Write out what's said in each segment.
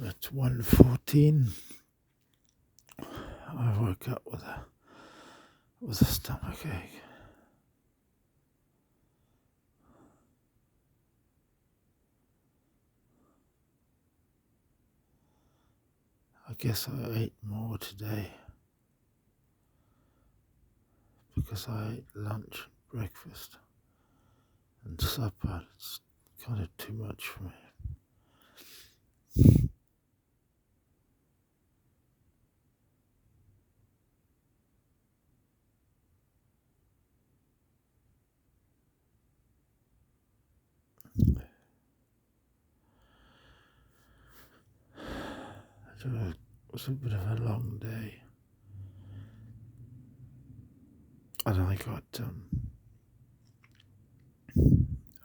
At 1:14, I woke up with a stomach ache. I guess I ate more today because I ate lunch, breakfast, and supper. It's kind of too much for me. So it was a bit of a long day. And I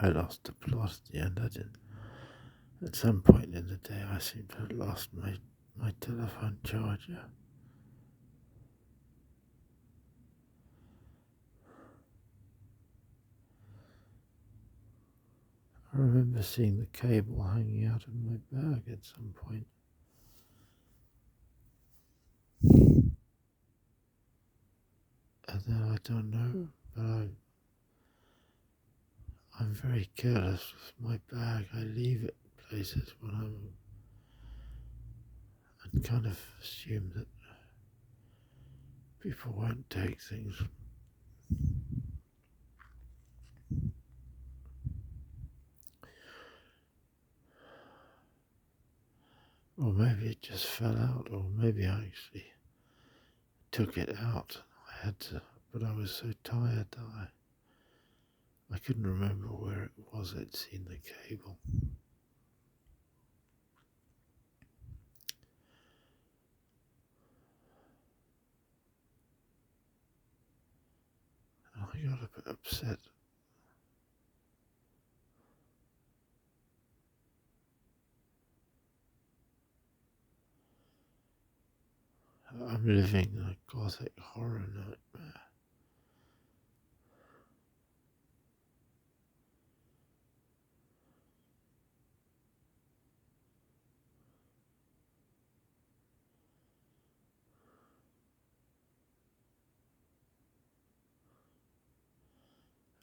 lost the plot at the end. At some point in the day, I seem to have lost my telephone charger. I remember seeing the cable hanging out of my bag at some point. And then I don't know, but I'm very careless with my bag. I leave it places when and kind of assume that people won't take things. Or maybe it just fell out, or maybe I actually took it out. I had to, but I was so tired that I couldn't remember where it was I'd seen the cable. And I got a bit upset. I'm living a gothic horror nightmare.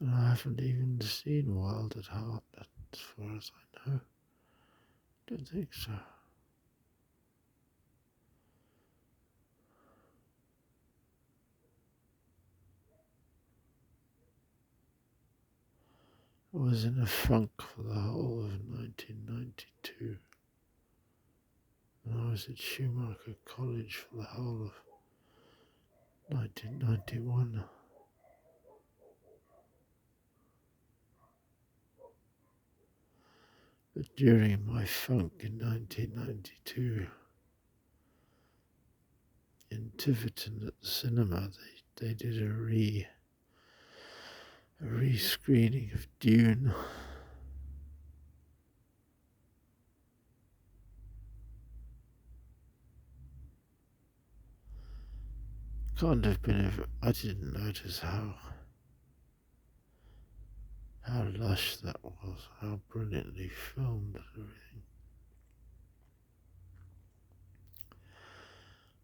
And I haven't even seen Wild at Heart, as far as I know. Don't think so. I was in a funk for the whole of 1992. And I was at Schumacher College for the whole of 1991. But during my funk in 1992, in Tiverton at the cinema, they did a re-screening of Dune. Can't have been if I didn't notice how lush that was, how brilliantly filmed and everything.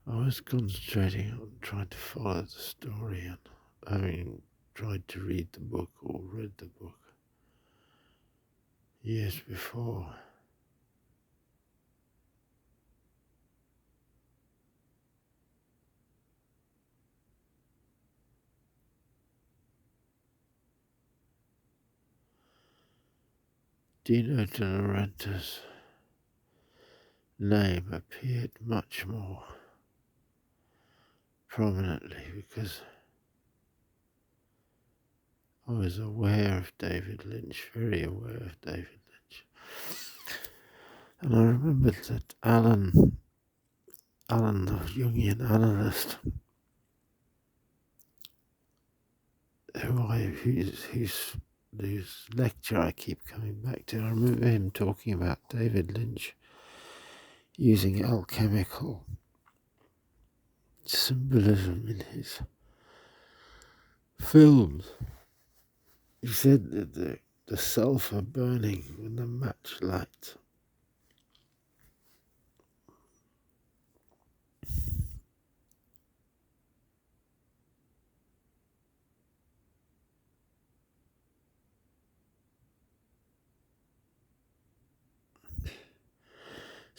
I was concentrating on trying to follow the story and having tried to read the book or read the book years before. Dino De Laurentiis' name appeared much more prominently because I was aware of David Lynch, very aware of David Lynch. And I remembered that Alan, the Jungian analyst, whose lecture I keep coming back to, I remember him talking about David Lynch using alchemical symbolism in his films. He said that the sulfur burning with the match light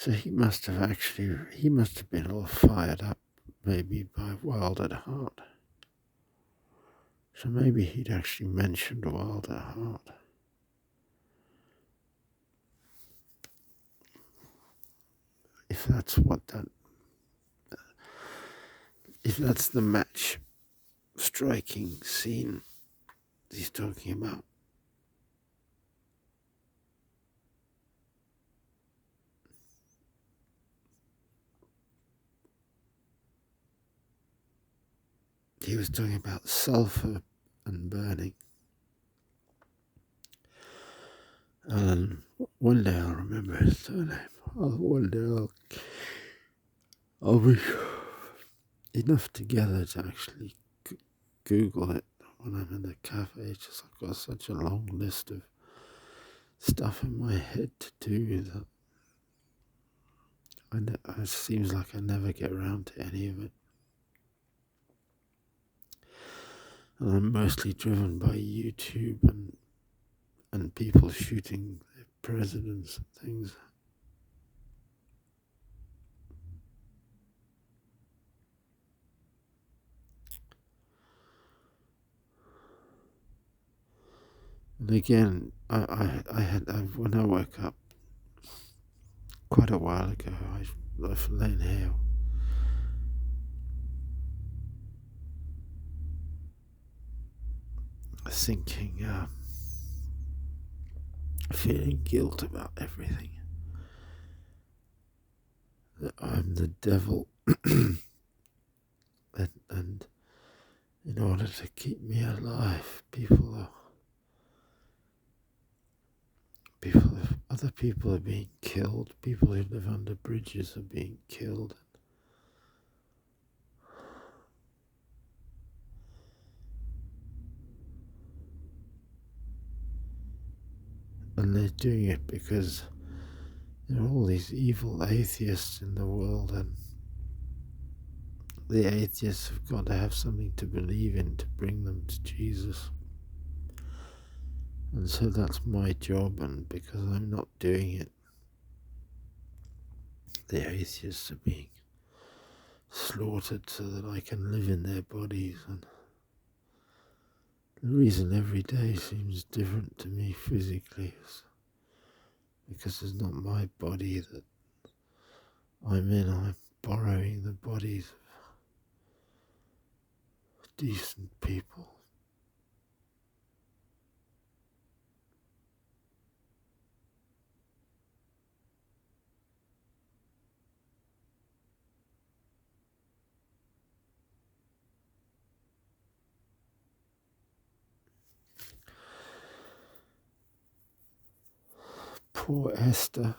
So he must have been all fired up, maybe by Wild at Heart. So maybe he'd actually mentioned Wild at Heart. If that's if that's the match striking scene he's talking about. He was talking about sulfur and burning. Alan, one day I'll remember his surname. One day I'll be enough together to actually Google it when I'm in the cafe. It's just I've got such a long list of stuff in my head to do that it seems like I never get around to any of it. And I'm mostly driven by YouTube and people shooting their presidents and things. And again, when I woke up quite a while ago, I've lain here thinking, feeling guilt about everything. That I'm the devil, and in order to keep me alive, other people are being killed. People who live under bridges are being killed. And they're doing it because there are all these evil atheists in the world, and the atheists have got to have something to believe in to bring them to Jesus. And so that's my job, and because I'm not doing it, the atheists are being slaughtered so that I can live in their bodies. And the reason every day seems different to me physically is because it's not my body that I'm in. I'm borrowing the bodies of decent people. Poor Esther.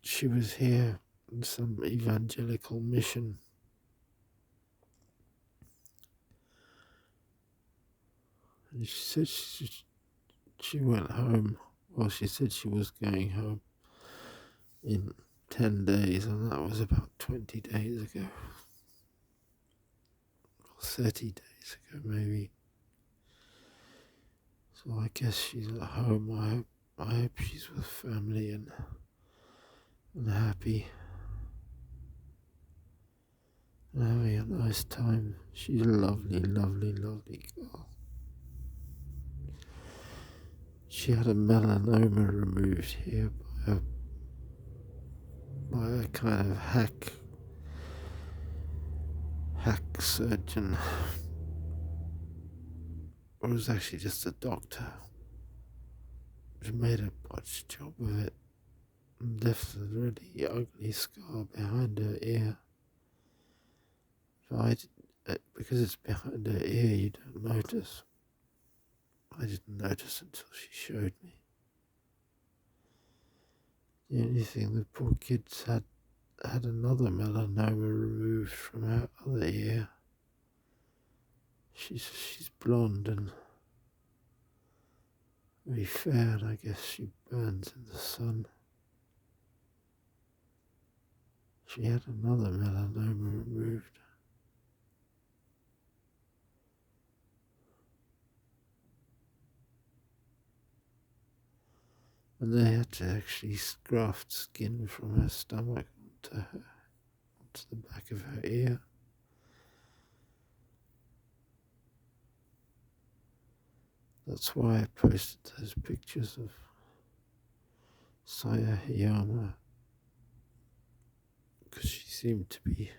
She was here in some evangelical mission. And she said she went home. Well, she said she was going home in 10 days, and that was about 20 days ago. Or 30 days ago, maybe. So I guess she's at home. I hope she's with family and happy. And having a nice time. She's a lovely, lovely, lovely girl. She had a melanoma removed here by a kind of hack surgeon. Or it was actually just a doctor. She made a botched job of it and left a really ugly scar behind her ear. Because it's behind her ear, you don't notice. I didn't notice until she showed me. The only thing the poor kid's had another melanoma removed from her other ear. She's blonde and very fair, and I guess she burns in the sun. She had another melanoma removed. and they had to actually graft skin from her stomach onto the back of her ear. That's why I posted those pictures of Saya Hiyama, because she seemed to be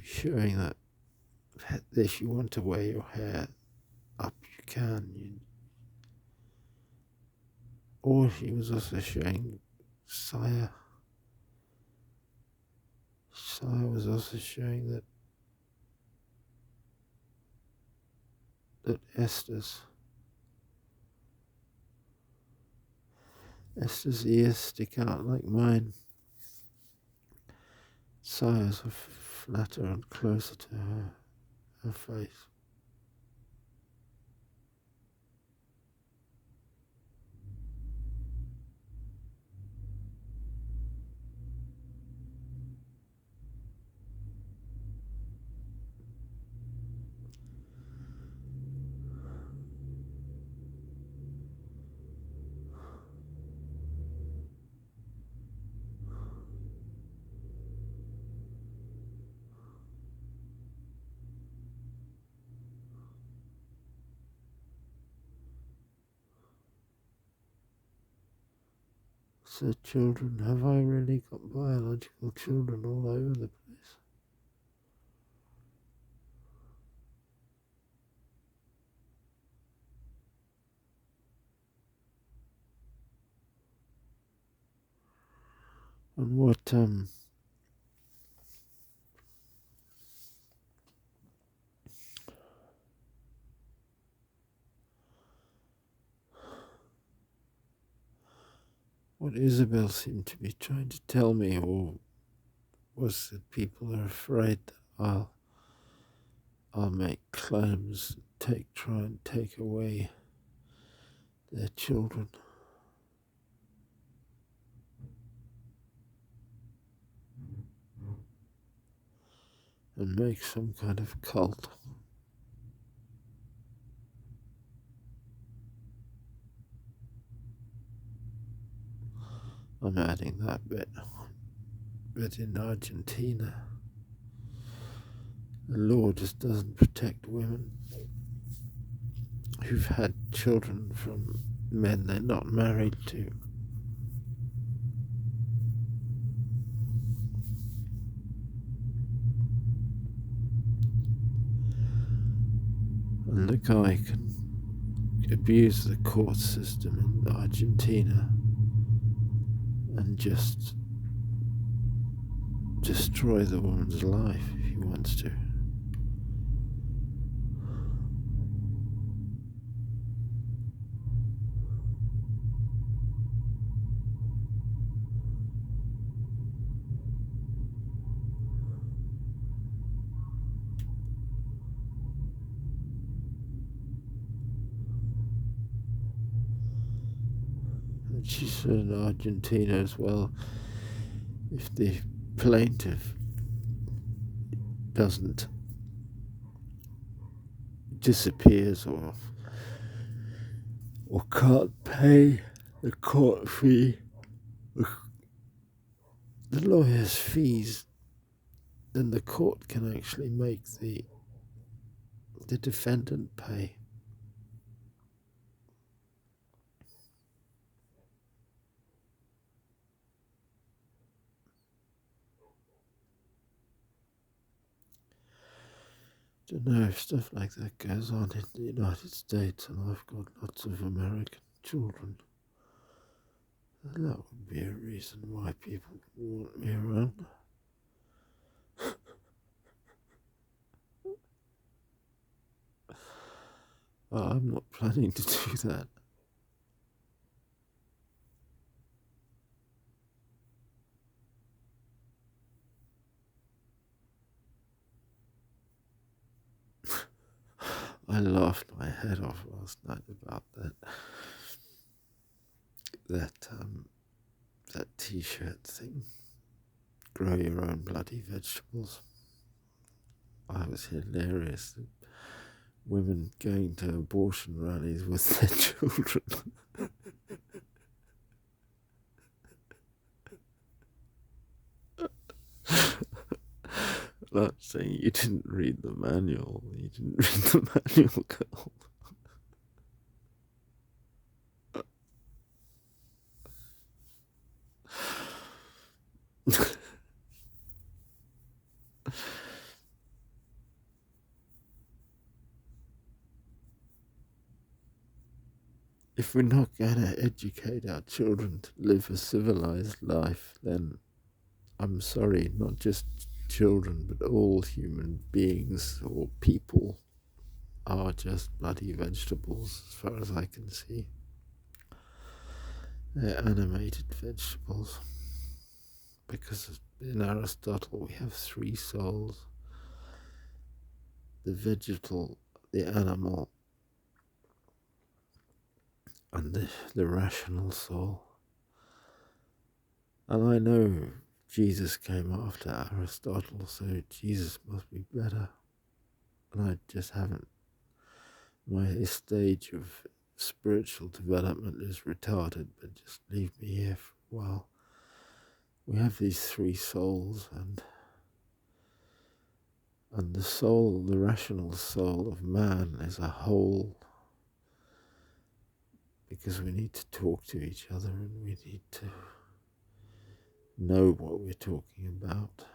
showing that if you want to wear your hair up, you can. Or she was also showing Saya. Saya was also showing that Esther's ears stick out like mine. Saya's are flatter and closer to her face. So children, have I really got biological children all over the place? And what Isabel seemed to be trying to tell me, or was that people are afraid that I'll make claims, try and take away their children. And make some kind of cult. I'm adding that bit. But in Argentina, the law just doesn't protect women who've had children from men they're not married to. And the guy can abuse the court system in Argentina and just destroy the woman's life if he wants to. And she said in Argentina as well, if the plaintiff disappears or can't pay the court fee, the lawyer's fees, then the court can actually make the defendant pay. Don't know if stuff like that goes on in the United States, and I've got lots of American children. And that would be a reason why people would want me around. I'm not planning to do that. I laughed my head off last night about that T-shirt thing. Grow your own bloody vegetables. I was hilarious. Women going to abortion rallies with their children. Not saying you didn't read the manual. You didn't read the manual, girl. If we're not going to educate our children to live a civilized life, then I'm sorry, not just children, but all human beings or people are just bloody vegetables, as far as I can see. They're animated vegetables. Because in Aristotle we have three souls: the vegetal, the animal, and the rational soul. And I know Jesus came after Aristotle, so Jesus must be better. And I just haven't. My stage of spiritual development is retarded, but just leave me here for a while. We have these three souls, and the soul, the rational soul of man, is a whole, because we need to talk to each other and we need to know what we're talking about.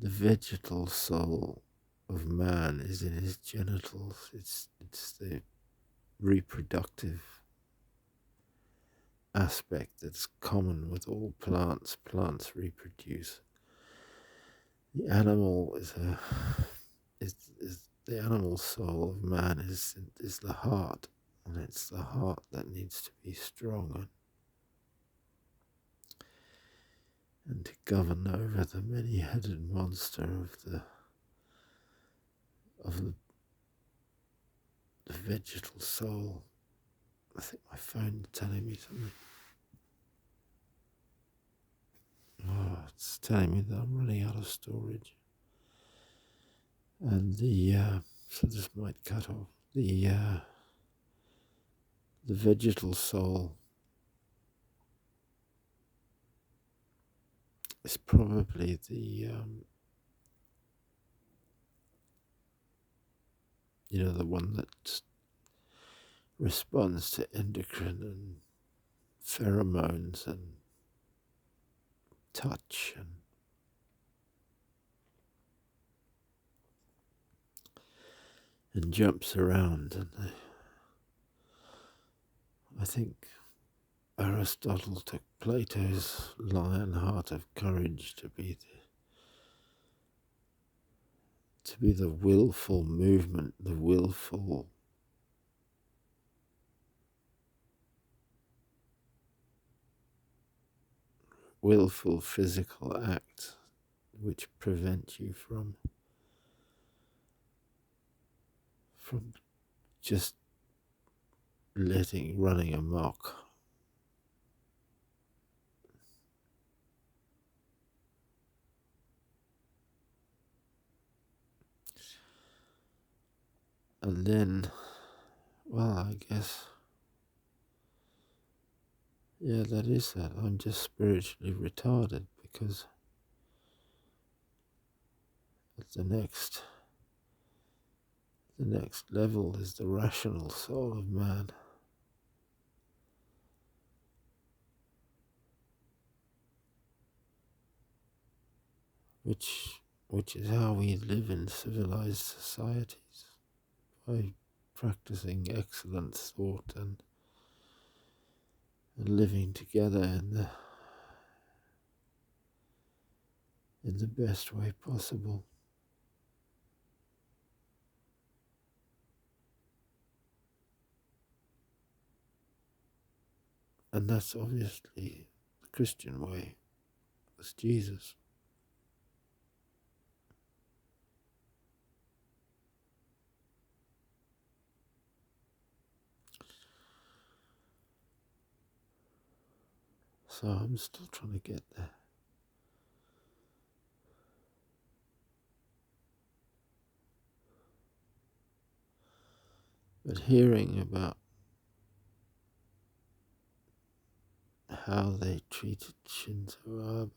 The vegetal soul of man is in his genitals. It's the reproductive aspect that's common with all plants. Plants reproduce. The animal is the animal soul of man is the heart, and it's the heart that needs to be strong and to govern over the many-headed monster of the vegetal soul. I think my phone's telling me something. Oh, it's telling me that I'm running out of storage. And so this might cut off. The vegetal soul is probably the one that responds to endocrine and pheromones and touch and jumps around. And I think Aristotle took Plato's lion heart of courage to be the willful movement, the willful physical act which prevent you from just running amok. And then, well, I guess, yeah, that is that. I'm just spiritually retarded because the next level is the rational soul of man. Which is how we live in civilized societies, by practicing excellent thought and living together in the best way possible. And that's obviously the Christian way. It's Jesus. So I'm still trying to get there. But hearing about how they treated Shinzo Abe.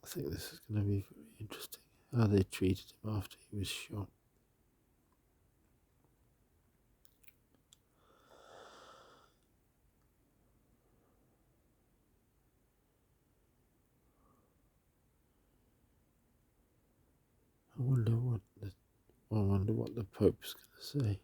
I think this is going to be very interesting. How they treated him after he was shot. I wonder what the Pope's going to say.